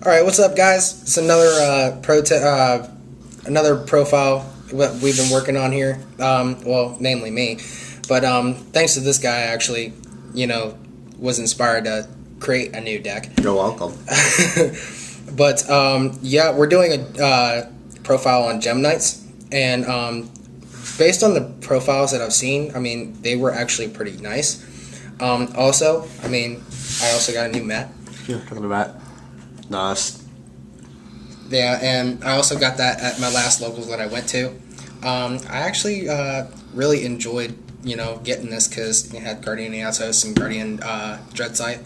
All right, what's up, guys? It's another another profile what we've been working on here. Well, namely me, but thanks to this guy, actually, was inspired to create a new deck. You're welcome. But yeah, we're doing a profile on Gem Knights, and based on the profiles that I've seen, I mean, they were actually pretty nice. Also, I mean, I also got a new mat. You're talking about nice. Yeah, and I also got that at my last locals that I went to. I actually really enjoyed, getting this because it had Guardian Eatos and Guardian Dreadsight,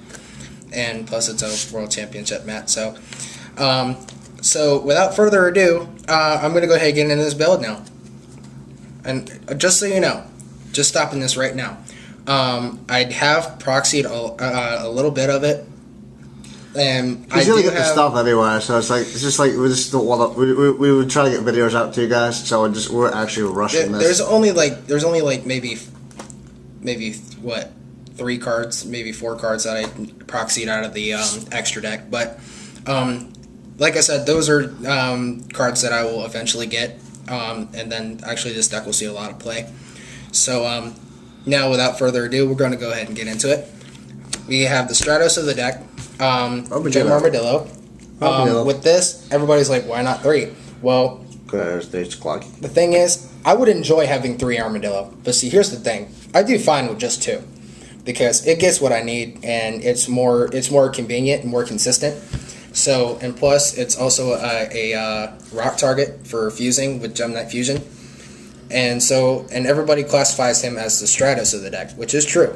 and plus it's a World Championship mat. So, so without further ado, I'm going to go ahead and get into this build now. And just so you know, just stopping this right now, I have proxied a little bit of it. And I really do get the stuff anyway, so it's just like we just don't want to. We were trying to get videos out to you guys, so we're actually rushing this. There's only like maybe what, 3 cards, maybe 4 cards that I proxied out of the extra deck, but like I said, those are cards that I will eventually get, and then actually this deck will see a lot of play. So now, without further ado, we're going to go ahead and get into it. We have the Stratos of the deck. Gem Armadillo. With this, everybody's like, why not 3? Well, because there's clock. The thing is, I would enjoy having 3 Armadillo. But see, here's the thing. I do fine with just 2. Because it gets what I need, and it's more convenient and more consistent. So, and plus, it's also a rock target for fusing with Gem Knight Fusion. And so, and everybody classifies him as the Stratos of the deck, which is true.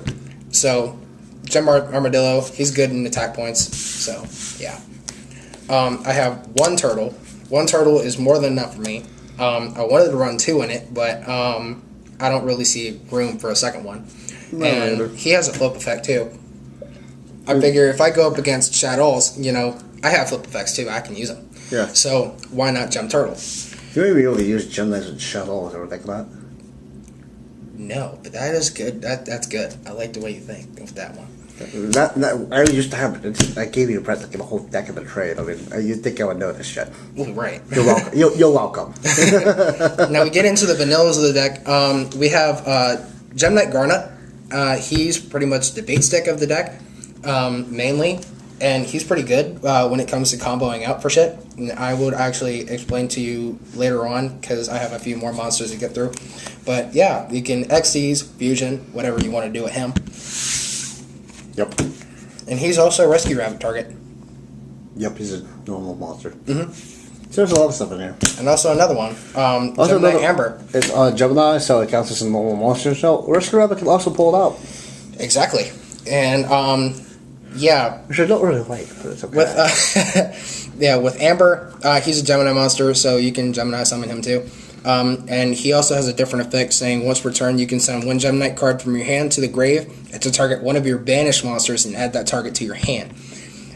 So, Gem Armadillo, he's good in attack points, so yeah. I have 1 turtle. 1 turtle is more than enough for me. I wanted to run 2 in it, but I don't really see room for a second one. No, and either. He has a flip effect too. I figure if I go up against Shadows, I have flip effects too. I can use them. Yeah. So why not Gem Turtle? You may be able to use Gem Knights and Shadows, ever think about it? No, but that is good. That's good. I like the way you think of that one. I used to have it. I gave you a present, give a whole deck of the trade. I mean, you'd think I would know this shit. Right. You're welcome. You're welcome. Now we get into the vanillas of the deck. We have Gem Knight Garnet. He's pretty much the bait stick of the deck, mainly, and he's pretty good when it comes to comboing out for shit. And I would actually explain to you later on because I have a few more monsters to get through. But yeah, you can XCs, fusion, whatever you want to do with him. Yep. And he's also a rescue rabbit target. Yep, he's a normal monster. Mm-hmm. So there's a lot of stuff in here. And also another one, Gemini Amber. It's Gemini, so it counts as a normal monster. So rescue rabbit can also pull it out. Exactly. And yeah. Which I don't really like, but it's okay. With Amber, he's a Gemini monster, so you can Gemini summon him too. And he also has a different effect saying once per turn you can send 1 Gem Knight card from your hand to the grave and to target one of your banished monsters and add that target to your hand.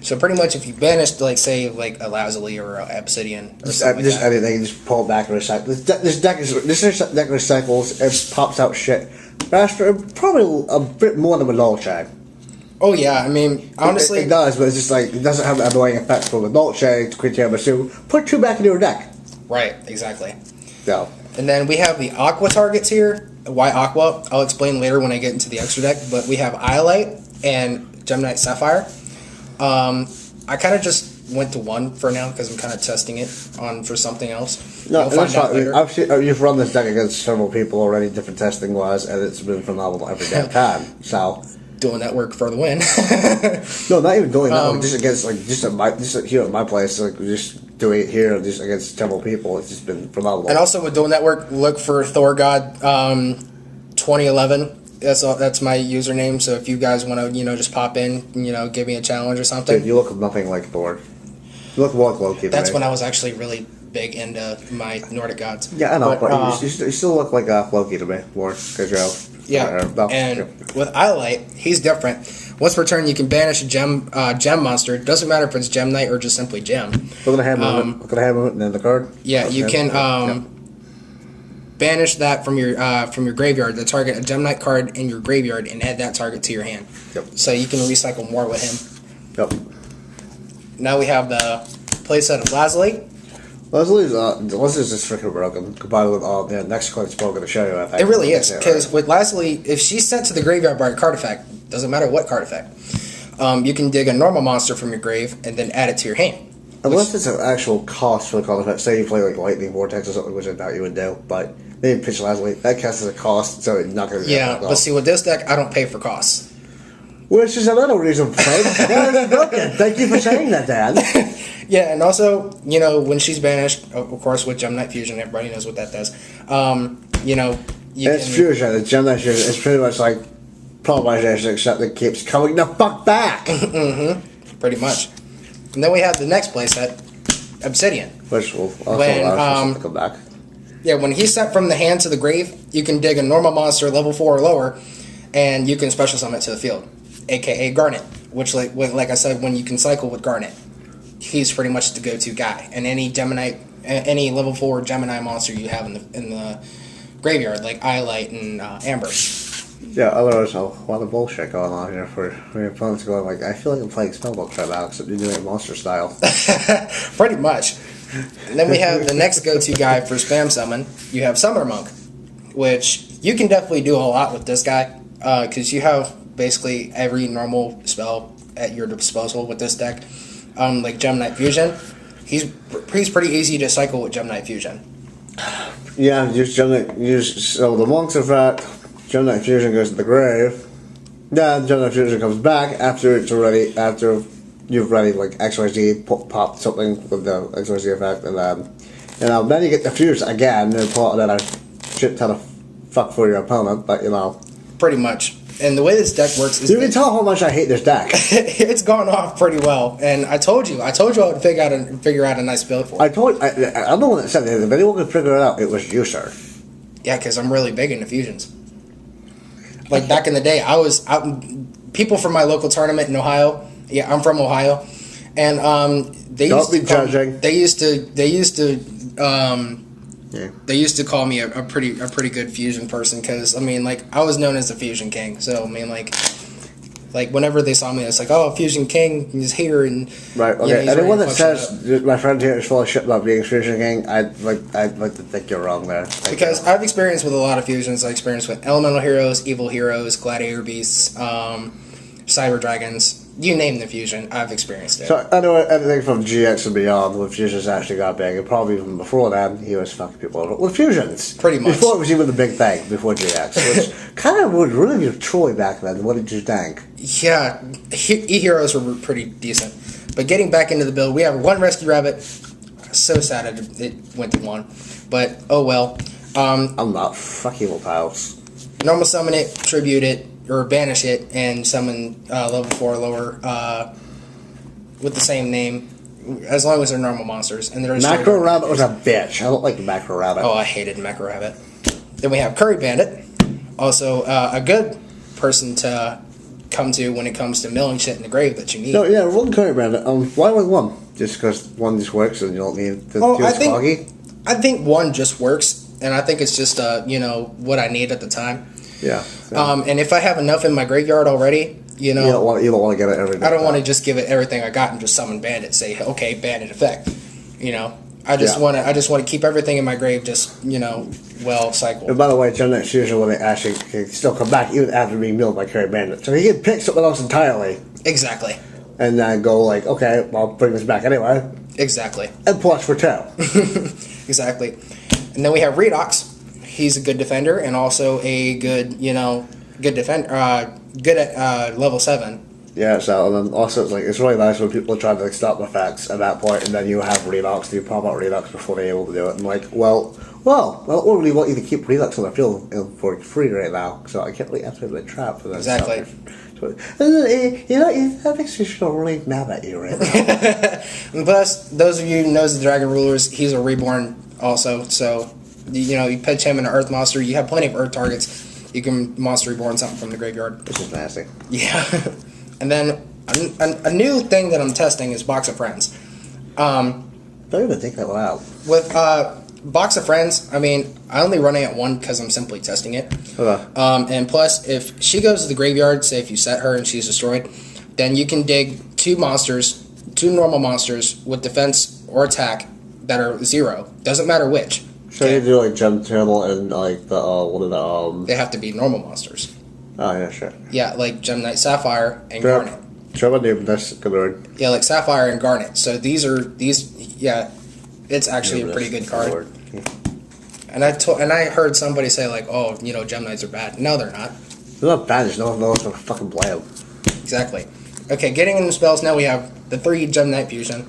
So pretty much if you banished, like, say, like a Lazuli or a Obsidian or something like that. Anything, just pull it back and recycle. This deck recycles and pops out shit faster, probably a bit more than a Dolce. Oh yeah, I mean, honestly... It does, but it's just like, it doesn't have an annoying effect for the Dolce, Quintana Basu. Put 2 back into your deck. Right, exactly. So. And then we have the Aqua targets here. Why Aqua? I'll explain later when I get into the extra deck. But we have Iolite and Gem Knight Sapphire. I kind of just went to 1 for now because I'm kind of testing it on for something else. No, that's fine. You've run this deck against several people already, different testing wise, and it's been phenomenal every damn time. So doing that work for the win. No, not even doing that. Just against just here at my place, like just doing it here, just against several people. It's just been phenomenal. And also with doing that work, look for Thor God 2011. That's my username. So if you guys want to, just pop in, give me a challenge or something. Dude, you look nothing like Thor. You look more like Loki. That's when I was actually really big into my Nordic gods. Yeah, I know, but you still look like Loki to me, more because you're. Yeah, with Iolite, he's different. Once per turn, you can banish a gem monster. It doesn't matter if it's Gem Knight or just simply Gem. Look at the hand movement. Look at the hand movement and then the card. Yeah, you can banish that from your graveyard to target a Gem Knight card in your graveyard and add that target to your hand. Yep. So you can recycle more with him. Yep. Now we have the playset of Lazuli. Leslie's just freaking broken combined with all the next card spell I'm going to show you. I think. It really is, because with Lazuli, if she's sent to the graveyard by a card effect, doesn't matter what card effect, you can dig a normal monster from your grave and then add it to your hand. Unless it's an actual cost for the card effect. Say you play like Lightning Vortex or something, which I doubt you would do, but maybe pitch Lazuli. That counts as a cost, so it's not going to be but see, with this deck, I don't pay for costs. Which is another reason for it. Broken. Thank you for saying that, Dad. Yeah, and also, when she's banished, of course, with Gem Knight Fusion, everybody knows what that does. It's fusion. It's Gem Knight Fusion. It's pretty much like Problemization, except it keeps coming the fuck back. Pretty much. And then we have the next playset, Obsidian. Which will also allow us to come back. Yeah, when he's sent from the hand to the grave, you can dig a normal monster, level 4 or lower, and you can special summon it to the field, a.k.a. Garnet, which, like I said, when you can cycle with Garnet, he's pretty much the go-to guy. And any level 4 Gemini monster you have in the graveyard, like Eyelight and Amber. Yeah, otherwise a lot of bullshit going on here for your opponents going like, I feel like I'm playing Spellbook right now, except you're doing it monster style. Pretty much. And then we have the next go-to guy for spam summon. You have Summoner Monk, which you can definitely do a lot with this guy, because you have basically every normal spell at your disposal with this deck. Like Gem Knight Fusion, he's pretty easy to cycle with Gem Knight Fusion. Yeah, so the Monk's effect, Gem Knight Fusion goes to the grave. Then Gem Knight Fusion comes back after you've already like XYZ popped something with the XYZ effect, and then you get the fuse again and pull out a shit ton of fuck for your opponent, but Pretty much. And the way this deck works is... You can tell how much I hate this deck. It's gone off pretty well. And I told you I would figure out a nice build for it. I'm the one that said that if anyone could figure it out, it was you, sir. Yeah, because I'm really big into fusions. Like back in the day, I was out... People from my local tournament in Ohio... Yeah, I'm from Ohio. And they used to call me a pretty good fusion person, because I was known as the Fusion King. So like whenever they saw me, it's like, oh, Fusion King is here, and right. Okay, anyone that says my friend here is full of shit about being Fusion King, I'd like to think you're wrong there. Because I've experienced with a lot of fusions. I experienced with Elemental Heroes, Evil Heroes, Gladiator Beasts, Cyber Dragons. You name the fusion, I've experienced it. So I know everything from GX and beyond when fusions actually got big, and probably even before that, he was fucking people over with fusions. Pretty much. Before it was even the big thing, before GX, which kind of would really be Troy back then. What did you think? Yeah, E-Heroes were pretty decent. But getting back into the build, we have one Rescue Rabbit. So sad it went to 1. But, oh well. I'm not fucking with pals. Normal summon it, tribute it, or banish it, and summon level 4 or lower with the same name, as long as they're normal monsters. And Macro Rabbit was a bitch. I don't like the Macro Rabbit. Oh, I hated Macro Rabbit. Then we have Curry Bandit, also a good person to come to when it comes to milling shit in the grave that you need. No, yeah, one Curry Bandit. Why only one? Just because one just works and you don't need the two foggy? I think one just works, and I think it's just what I need at the time. Yeah. And if I have enough in my graveyard already, you don't want to get it every day. I don't want to just give it everything I got and just summon Bandit. Say, okay, Bandit effect. I just want to keep everything in my grave just well cycled. And by the way, Gem Knight Fusion when they actually can still come back even after being milled by Curry Bandit, so he can pick something else entirely. Exactly. And then go like, okay, I'll bring this back anyway. Exactly. And plus for 2. Exactly. And then we have Redox. He's a good defender and also a good, good defender, good at level 7. Yeah, so and then also it's really nice when people try to stop effects at that point, and then you have Redox, and you pop out Redox before they're able to do it. And well, we really want you to keep Redox on the field for free right now, so I can't really activate the trap for that. Exactly. That makes me feel really mad at you right now. And plus, those of you who knows the Dragon Rulers, he's a reborn also, so you pitch him in an Earth monster. You have plenty of Earth targets. You can monster reborn something from the graveyard. This is nasty. Yeah. And then a new thing that I'm testing is Box of Friends. Don't even think that out. With Box of Friends, I only run it at 1 because I'm simply testing it. Okay. And plus, if she goes to the graveyard, say if you set her and she's destroyed, then you can dig 2 2 normal monsters with defense or attack that are 0. Doesn't matter which. So you do like Gem Turtle and like the one of the They have to be normal monsters. Oh yeah, sure. Yeah, like Gem Knight Sapphire and Garnet. Sure, my name. That's a good word. Yeah, like Sapphire and Garnet. So these. Yeah, it's actually a pretty good card. And I heard somebody say like, oh, Gem Knights are bad. No, they're not. They're not bad. There's no one knows how to fucking play them. Exactly. Okay, getting into spells now. We have the 3 Gem Knight Fusion.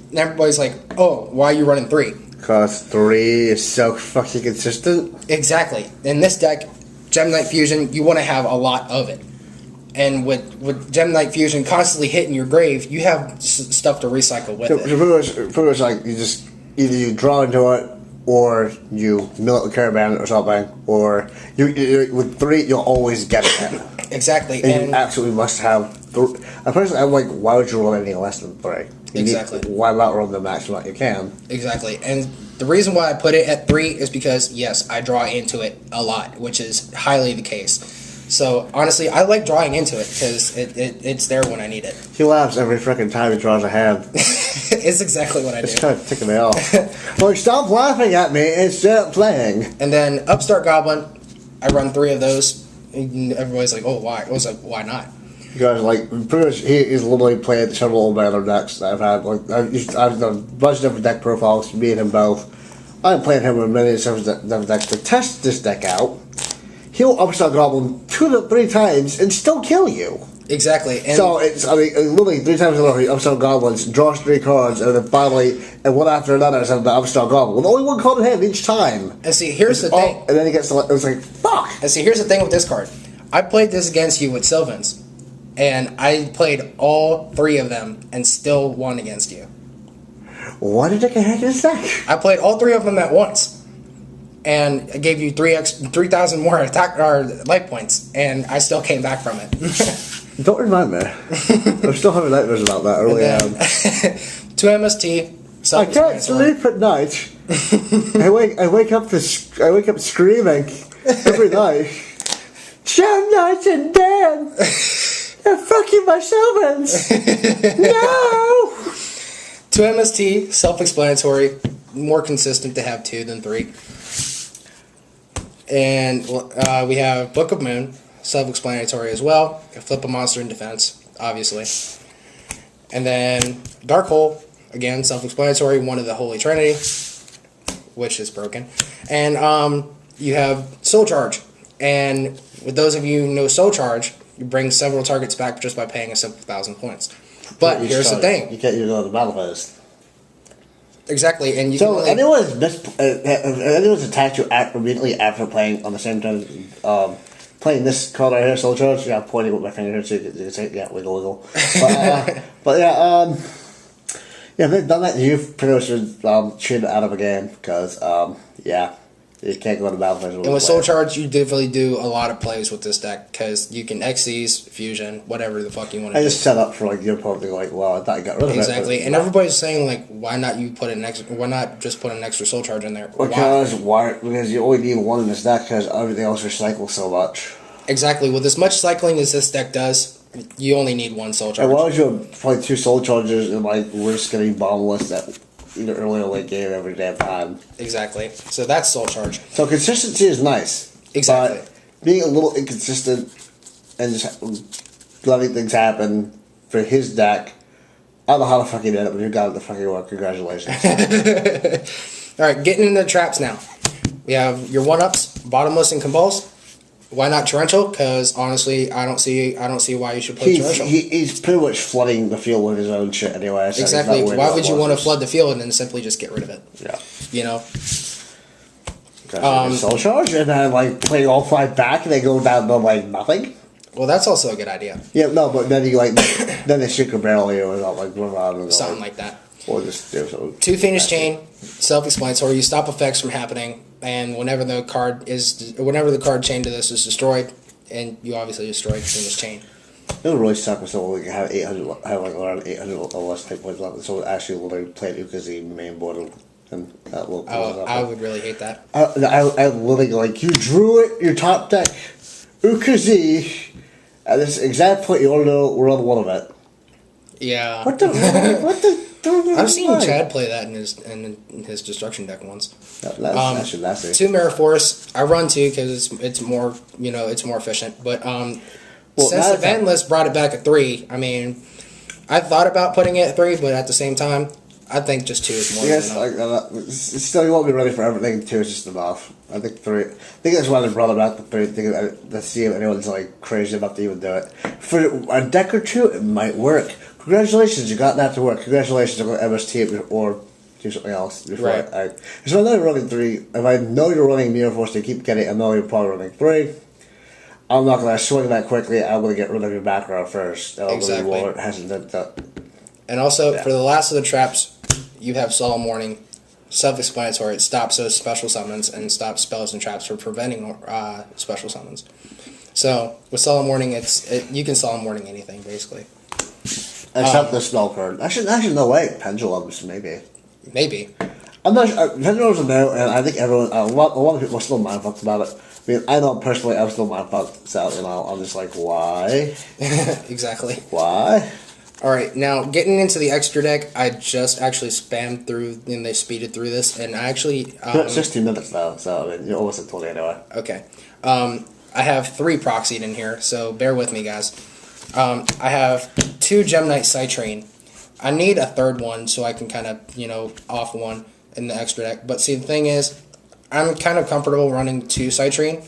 And everybody's like, oh, why are you running 3? Because 3 is so fucking consistent. Exactly. In this deck, Gem Knight Fusion, you want to have a lot of it. And with Gem Knight Fusion constantly hitting your grave, you have stuff to recycle with it. Pretty much like you just either you draw into it or you mill it with Caravan or something, or you with 3 you'll always get it in. Exactly. And you absolutely must have. Personally, I'm like, why would you run any less than 3? Exactly. Why not run the maximum you can? Exactly. And the reason why I put it at 3 is because, yes, I draw into it a lot, which is highly the case. So, honestly, I like drawing into it because it's there when I need it. He laughs every freaking time he draws a hand. It's exactly what I do. It's kind of ticking me off. Like, stop laughing at me and start playing. And then Upstart Goblin, I run 3 of those. And everybody's like, oh, why? I was like, why not? Because, like, pretty much he is literally playing several old banner decks that I've had. Like, I've done a bunch of different deck profiles, me and him both. I'm playing him with many different decks to test this deck out. He'll Upstart Goblin 2 to 3 times and still kill you. Exactly. And so, literally 3 times in a row, he Upstart Goblins, draws 3 cards, and then finally, and one after another, is the Upstart Goblin. With only 1 card in hand each time. And see, here's the thing. And then he gets to, it was like, fuck! And see, here's the thing with this card. I played this against you with Sylvans. And I played all 3 of them and still won against you. Why did I get hacked in this deck? I played all 3 of them at once. And I gave you 3,000 more attack or life points, and I still came back from it. Don't remind me. I'm still having nightmares about that early on. 2 MST. I can't sleep at night. I wake up screaming every night. Gem Knights and Dan! They're fucking my servants! No! 2 MST, self-explanatory, more consistent to have 2 than 3. And we have Book of Moon, self-explanatory as well. You can flip a monster in defense, obviously. And then Dark Hole, again, self-explanatory, one of the Holy Trinity, which is broken. And you have Soul Charge. And with those of you who know Soul Charge, you bring several targets back just by paying a simple 1,000 points. But here's the thing. You can't use it on the battle phase. Exactly, and you so can anyone's attacked you immediately after playing on the same time, playing this card right here, Soul Charge. Yeah, I'm pointing with my finger here so you can say, yeah, wiggle. But yeah, if they've done that, you've pretty much been cheated out of a game because yeah, you can't go on the battle phase. And with Soul Charge, you definitely do a lot of plays with this deck because you can Xyz, Fusion, whatever the fuck you want to do. I just set up for like your opponent to go like, well, I thought you got rid of it. Exactly, and everybody's saying like, why not just put an extra Soul Charge in there? Because you only need 1 in this deck because everything else recycles so much. Exactly, with as much cycling as this deck does, you only need 1 Soul Charge. And why would you play 2 Soul Charges and like risk getting bombless that either early or late game every damn time? Exactly. So that's Soul Charge. So consistency is nice. Exactly. But being a little inconsistent and just letting things happen for his deck, I don't know how the fuck he did it, but you got it the fucking work. Congratulations. Alright, getting into the traps now. We have your 1-ups, Bottomless and Convulse. Why not Torrential? Because honestly, I don't see why you should play Torrential. He's pretty much flooding the field with his own shit anyway. So exactly. Why would you want to flood the field and then simply just get rid of it? Yeah. You know. Soul Charge and then like playing all 5 back and they go down to like nothing. Well, that's also a good idea. Yeah, no, but then you like then they shoot a barrel you or like something like that. Or just do something. 2 Fiendish Chain, self-explanatory. You stop effects from happening. And whenever the card chained to this is destroyed, and you obviously destroyed Fiendish Chain. It would really suck if someone could have around 800 or less type points left. So actually literally played Ukazi main board and that little. I would really hate that. I literally like you drew it your top deck Ukazi at this exact point you want to know we're on one of it. Yeah. What the? I've seen Chad play that in his destruction deck once. That's nasty. 2 Mirror Force. I run 2 because it's more it's more efficient. But since the ban list brought it back at 3, I mean, I thought about putting it at 3, but at the same time, I think just 2 is more than enough. Still, you won't be ready for everything. 2 is just enough. I think 3. I think that's why they brought it back to 3. To see if anyone's like crazy enough to even do it. For a deck or 2, it might work. Congratulations, you got that to work. Congratulations, I'm going to MST or do something else. Right. So I know you're running 3. If I know you're running Mirror Force to keep getting, I know you're probably running 3. I'm not going to swing that quickly. I'm going to get rid of your back row first. Exactly. That. And also, for the last of the traps, you have Solemn Warning. Self-explanatory. It stops those special summons and stops spells and traps from preventing special summons. So, with Solemn Warning, you can Solemn Warning anything, basically. Except the spell card. Actually, no way. Pendulums, maybe. Maybe. I'm not sure. Pendulums are new, and I think everyone, a lot of people are still mindfucked about it. I mean, I know personally, I'm still mindfucked, so, I'm just like, why? Exactly. Why? Alright, now, getting into the extra deck, I just actually spammed through, and they speeded through this, and I actually... 16 minutes now, so, I mean, you're almost at 20 anyway. Okay. I have 3 proxied in here, so bear with me, guys. I have 2 Gem Knight Citrine. I need a 3rd one so I can kind of, off one in the extra deck. But see, the thing is, I'm kind of comfortable running 2 Citrine.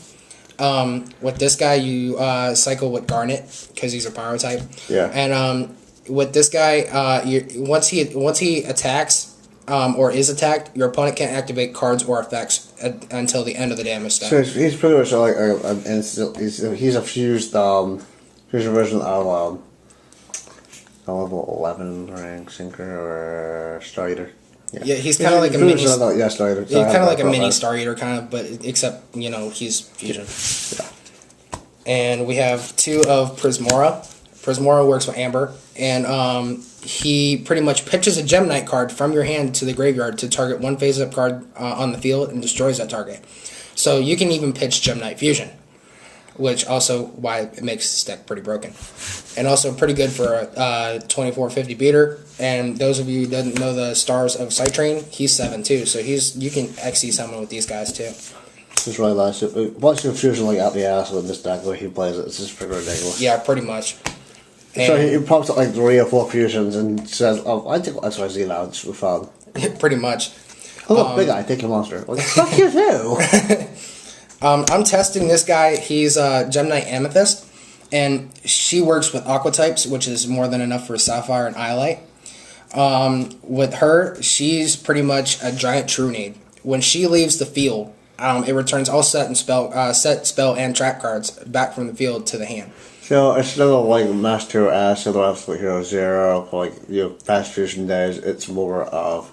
With this guy, you cycle with Garnet because he's a Pyro type. Yeah. And with this guy, once he attacks or is attacked, your opponent can't activate cards or effects until the end of the damage step. So he's pretty much like an instant. He's a fused version of a level 11 rank Sinker or Star Eater. Yeah, he's kind of like a mini. Star Eater. He's kind of like a mini Star Eater, kind of, but except he's fusion. Yeah. And we have 2 of Prismora. Prismora works with Amber, and he pretty much pitches a Gem Knight card from your hand to the graveyard to target one face-up card on the field and destroys that target. So you can even pitch Gem Knight Fusion, which also why it makes this deck pretty broken. And also pretty good for a 2450 beater. And those of you who don't know the stars of Citrine, he's 7 too. So you can XE summon with these guys too. Just really nice. Once your fusion like out the ass with this deck, the way he plays it, it's just pretty ridiculous. Yeah, pretty much. And so he pops up like 3 or 4 fusions and says, "Oh, I take XYZ now. It's for fun." Pretty much. Oh look, big guy, take your monster. Like, fuck you too. I'm testing this guy. He's Gem Knight Amethyst, and she works with Aqua types, which is more than enough for Sapphire and Iolite. With her, she's pretty much a giant Trunade. When she leaves the field, it returns all set spell and trap cards back from the field to the hand. So instead of like Master Acid or Absolute Hero 0, like your past fusion days, it's more of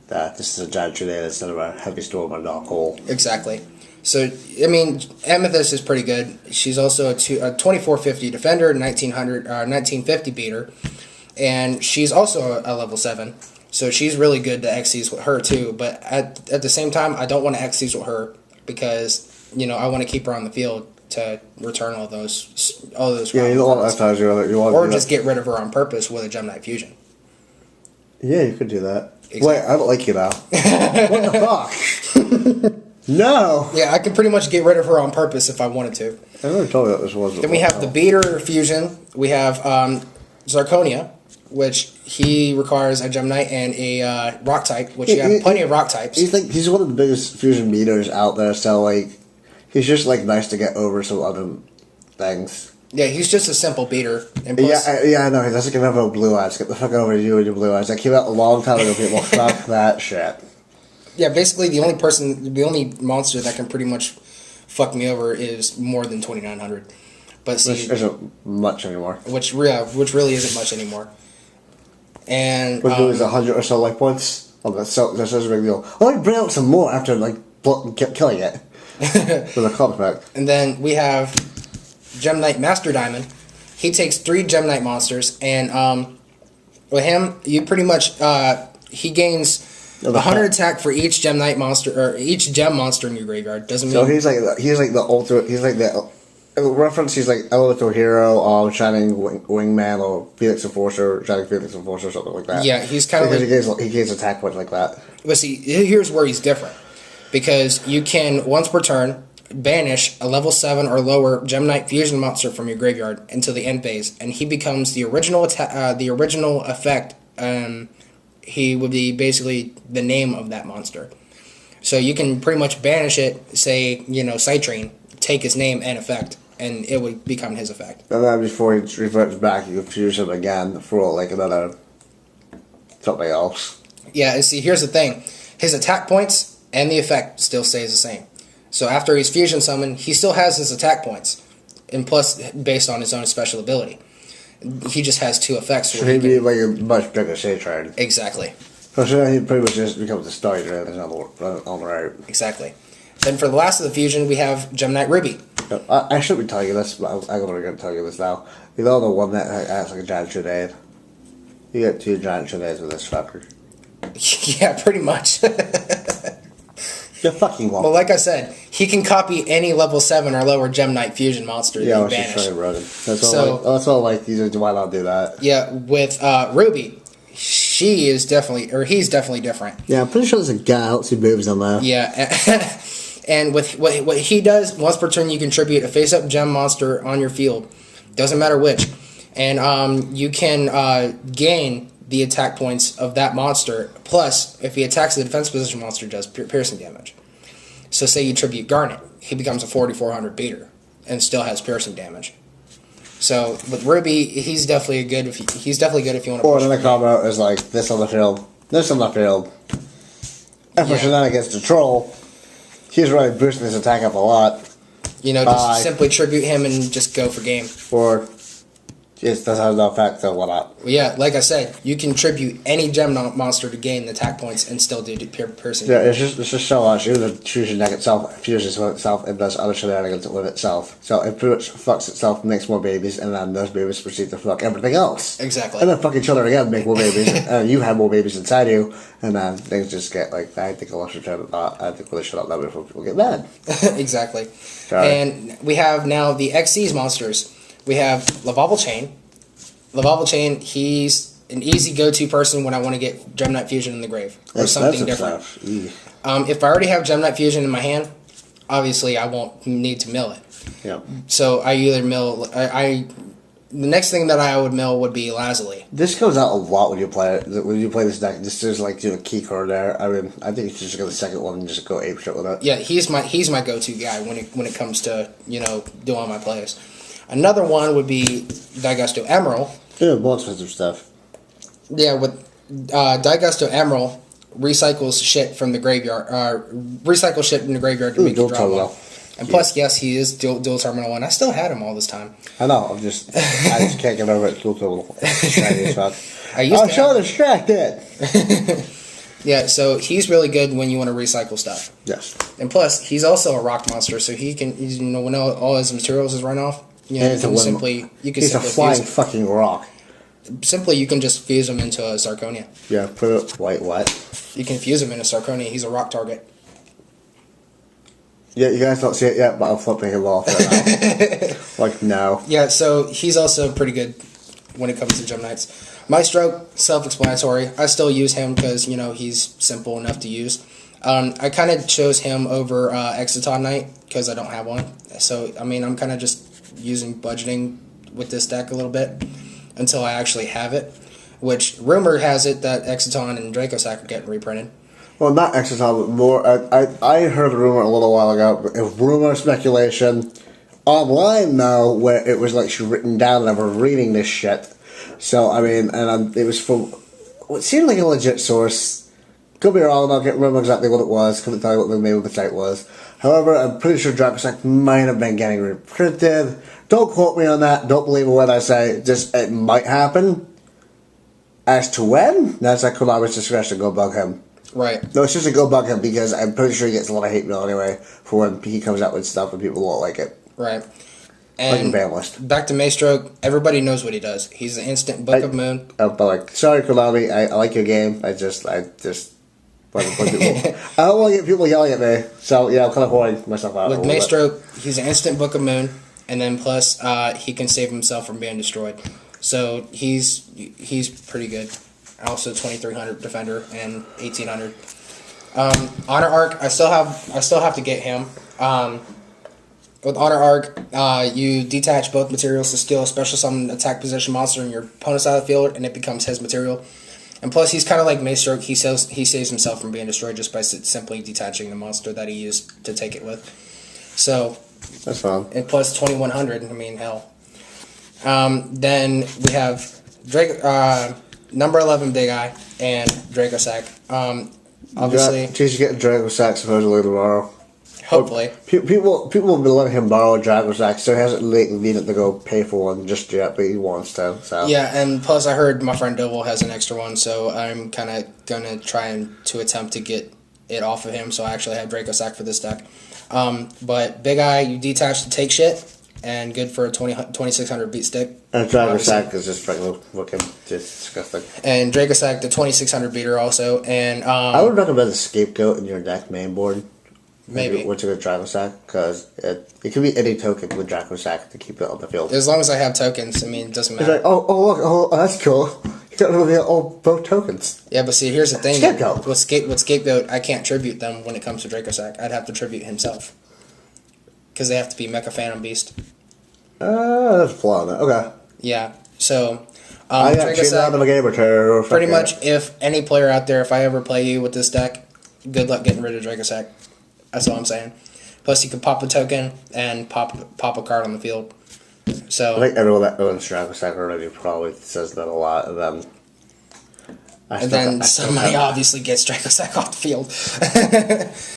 that this is a giant Trunade instead of a heavy storm or knock hole. Exactly. So, I mean, Amethyst is pretty good. She's also a 2450 defender, 1950 beater, and she's also a level 7. So she's really good to XCs with her too. But at the same time, I don't want to XCs with her because I want to keep her on the field to return all those. Yeah, you don't want to XCs you want or just get rid of her on purpose with a Gem Knight Fusion. Yeah, you could do that. Exactly. Wait, I don't like you now. What the fuck? No. Yeah, I could pretty much get rid of her on purpose if I wanted to. I never told you that this wasn't. Then we have the Beater Fusion. We have Zarconia, which he requires a Gem Knight and a Rock type, which you have plenty of Rock types. He's one of the biggest fusion beaters out there, so he's just nice to get over some other things. Yeah, he's just a simple beater. And plus, I know. He doesn't get over blue eyes. Get the fuck over you and your blue eyes. That came out a long time ago, people. Fuck that shit. Yeah, basically the only monster that can pretty much fuck me over is more than 2,900. But see, which isn't much anymore. Which really isn't much anymore. And which is 100 or so life points. Oh, that's such a big deal. Oh, I bring out some more after killing it with a comp effect. And then we have Gem Knight Master Diamond. He takes 3 Gem Knight monsters, and with him, you pretty much he gains 100 attack for each Gem Knight monster or each gem monster in your graveyard. Doesn't mean so he's like the ultimate. He's like reference, he's like Elemental Hero, Shining Wingman, or Felix Enforcer, Shining Felix Enforcer, something like that. Yeah, he's kind of like... he gains attack points like that. But see, here's where he's different. Because you can, once per turn, banish a level 7 or lower Gem Knight fusion monster from your graveyard until the end phase, and he becomes the original effect. He would be basically the name of that monster. So you can pretty much banish it, say, Citrine, take his name and effect, and it would become his effect. And then before he reverts back, you can fuse him again for like another something else. Yeah, and see, here's the thing. His attack points and the effect still stays the same. So after he's fusion summoned, he still has his attack points, and plus based on his own special ability. He just has 2 effects. So he'd be like a much bigger Citrine. Exactly. So he pretty much just becomes a starter and on the right. Exactly. Then for the last of the fusion, we have Gem Knight Ruby. I should be telling you this, but I'm going to tell you this now. You know the one that acts like a giant grenade? You get 2 giant grenades with this fucker. Yeah, pretty much. You're fucking welcome. Well, like I said, he can copy any level 7 or lower Gem Knight fusion monster that you banish. Just running. That's all like, why not do that? Yeah, with Ruby, he's definitely different. Yeah, I'm pretty sure there's a galaxy moves on there. Yeah, and with what he does, once per turn you contribute a face-up gem monster on your field. Doesn't matter which. And you can gain the attack points of that monster, plus, if he attacks the defense position monster, does piercing damage. So say you tribute Garnet, he becomes a 4,400 beater, and still has piercing damage. So with Ruby, he's definitely good if you want to. Or then the combo is like this on the field, this on the field. And for shenanigans to troll, he's really boosting his attack up a lot. Just simply tribute him and just go for game. Or it doesn't have no effect, so what not? Well, yeah, like I said, you can tribute any gem monster to gain the attack points and still do piercing. Yeah, it's just so much. Even the fusion deck itself fuses with itself and does other shenanigans with itself. So it pretty much fucks itself, makes more babies, and then those babies proceed to fuck everything else. Exactly. And then fuck each other again, make more babies, and you have more babies inside you, and then things just get like, I think I should turn it off. I think we should shut up that before people get mad. Exactly. Sorry. And we have now the XC's monsters. We have Lavable Chain. Lavable Chain, he's an easy go-to person when I want to get Gem Knight Fusion in the grave. Or something different. If I already have Gem Knight Fusion in my hand, obviously I won't need to mill it. Yeah. So I either mill... the next thing that I would mill would be Lazuli. This goes out a lot when you play it. When you play this deck, this is like a key card there. I mean, I think you should just go the second one and just go ape shit with it. Yeah, he's my go-to guy when it comes to doing my plays. Another one would be Daigusto Emerald. Yeah, more expensive stuff. Yeah, with Daigusto Emerald recycles shit from the graveyard. Recycle shit in the graveyard to make you draw one. And plus, yes, he is dual terminal, and I still had him all this time. I know. I just can't get over it. Dual terminal. I'm so distracted. Yeah, so he's really good when you want to recycle stuff. Yes. And plus, he's also a rock monster, so he can, when all his materials is run off, he's a flying fucking rock. Simply, you can just fuse him into a Sarconia. Yeah, put it what? You can fuse him into Sarconia. He's a rock target. Yeah, you guys don't see it yet, but I'm flipping him off right now. Like, no. Yeah, so he's also pretty good when it comes to Gem Knights. Maestro, self-explanatory. I still use him because, he's simple enough to use. I kind of chose him over Exciton Knight because I don't have one. So, I'm kind of just using budgeting with this deck a little bit until I actually have it. Which, rumor has it that Exciton and Dracosac are getting reprinted. Well, not Exciton, but more. I heard a rumor a little while ago. A rumor, speculation. Online, though, where it was like written down and I was reading this shit. So, it was from what seemed like a legit source. Could be wrong, I can't remember exactly what it was. Couldn't tell you what the name of the site was. However, I'm pretty sure Dragonbournes might have been getting reprinted. Don't quote me on that. Don't believe what I say. Just, it might happen. As to when, that's at Konami's discretion. Go bug him. Right. No, it's just a go bug him because I'm pretty sure he gets a lot of hate mail anyway for when he comes out with stuff and people won't like it. Right. And back to Maestro, everybody knows what he does. He's an instant Book of Moon. But sorry Konami, I like your game. I just I don't want to get people yelling at me. So yeah, I'm kind of holding myself out. With Maestro, he's an instant Book of Moon, and then plus he can save himself from being destroyed. So he's pretty good. Also 2300 defender and 1800. Honor Arc, I still have to get him. With Honor Arc, you detach both materials to steal a special summon attack position monster in your opponent's side of the field, and it becomes his material. And plus, he's kind of like Mace Stroke. He saves himself from being destroyed just by simply detaching the monster that he used to take it with. So that's fun. And plus 2100. I mean, hell. Then we have number 11 Big Eye and Dracosac. Obviously, he's getting Dracosac supposedly tomorrow. Hopefully, people have been letting him borrow a Dragonsack, so he hasn't needed to go pay for one just yet, but he wants to. So yeah, and plus I heard my friend Doval has an extra one, so I'm kind of gonna try to attempt to get it off of him. So I actually have Dracosac for this deck. But Big Eye, you detach to take shit, and good for a 2600 beat stick. And Dragonsac is just freaking looking disgusting. And Dracosac, the 2600 beater also, and I would recommend a Scapegoat in your deck main board. Maybe. What's a good Dragonsac? Because it can be any token with Dragonsac to keep it on the field. As long as I have tokens, I mean, it doesn't matter. It's like, look, that's cool. You got both tokens. Yeah, but see, here's the thing. Scapegoat. With Scapegoat, I can't tribute them when it comes to Dracosac. I'd have to tribute himself. Because they have to be Mecha Phantom Beast. That's a flaw in it. Okay. Yeah, so... I got cheated out of a game or two. Pretty much, if any player out there, if I ever play you with this deck, good luck getting rid of Dracosac. That's all I'm saying. Plus, you can pop a token and pop a card on the field. So I think everyone that owns Dragonsac already probably says that a lot, and then somebody obviously gets Dracosac off the field.